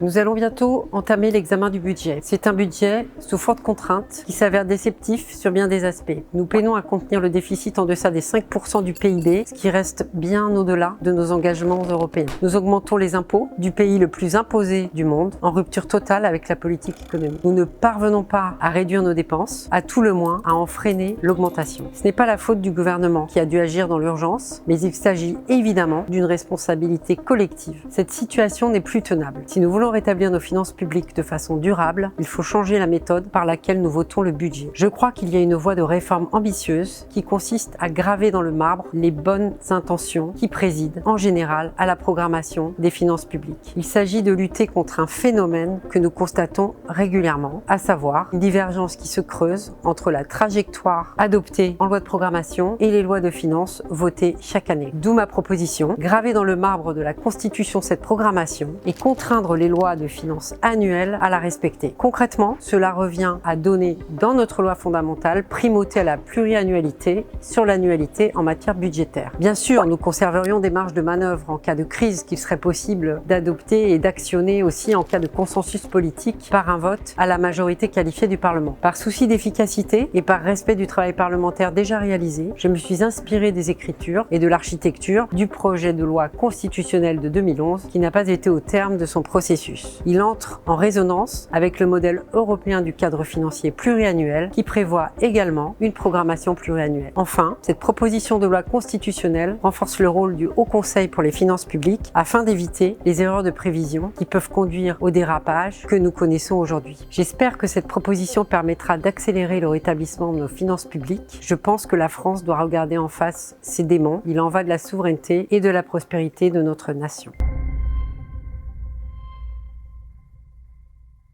Nous allons bientôt entamer l'examen du budget. C'est un budget sous forte contrainte qui s'avère déceptif sur bien des aspects. Nous peinons à contenir le déficit en deçà des 5% du PIB, ce qui reste bien au-delà de nos engagements européens. Nous augmentons les impôts du pays le plus imposé du monde, en rupture totale avec la politique économique. Nous ne parvenons pas à réduire nos dépenses, à tout le moins à en freiner l'augmentation. Ce n'est pas la faute du gouvernement qui a dû agir dans l'urgence, mais il s'agit évidemment d'une responsabilité collective. Cette situation n'est plus tenable. Si nous voulons rétablir nos finances publiques de façon durable, il faut changer la méthode par laquelle nous votons le budget. Je crois qu'il y a une voie de réforme ambitieuse qui consiste à graver dans le marbre les bonnes intentions qui président en général à la programmation des finances publiques. Il s'agit de lutter contre un phénomène que nous constatons régulièrement, à savoir une divergence qui se creuse entre la trajectoire adoptée en loi de programmation et les lois de finances votées chaque année. D'où ma proposition, graver dans le marbre de la Constitution cette programmation et contraindre les lois de finances annuelles à la respecter. Concrètement, cela revient à donner dans notre loi fondamentale primauté à la pluriannualité sur l'annualité en matière budgétaire. Bien sûr, nous conserverions des marges de manœuvre en cas de crise qu'il serait possible d'adopter et d'actionner aussi en cas de consensus politique par un vote à la majorité qualifiée du Parlement. Par souci d'efficacité et par respect du travail parlementaire déjà réalisé, je me suis inspirée des écritures et de l'architecture du projet de loi constitutionnelle de 2011 qui n'a pas été au terme de son processus. Il entre en résonance avec le modèle européen du cadre financier pluriannuel qui prévoit également une programmation pluriannuelle. Enfin, cette proposition de loi constitutionnelle renforce le rôle du Haut Conseil pour les finances publiques afin d'éviter les erreurs de prévision qui peuvent conduire au dérapage que nous connaissons aujourd'hui. J'espère que cette proposition permettra d'accélérer le rétablissement de nos finances publiques. Je pense que la France doit regarder en face ses démons. Il en va de la souveraineté et de la prospérité de notre nation.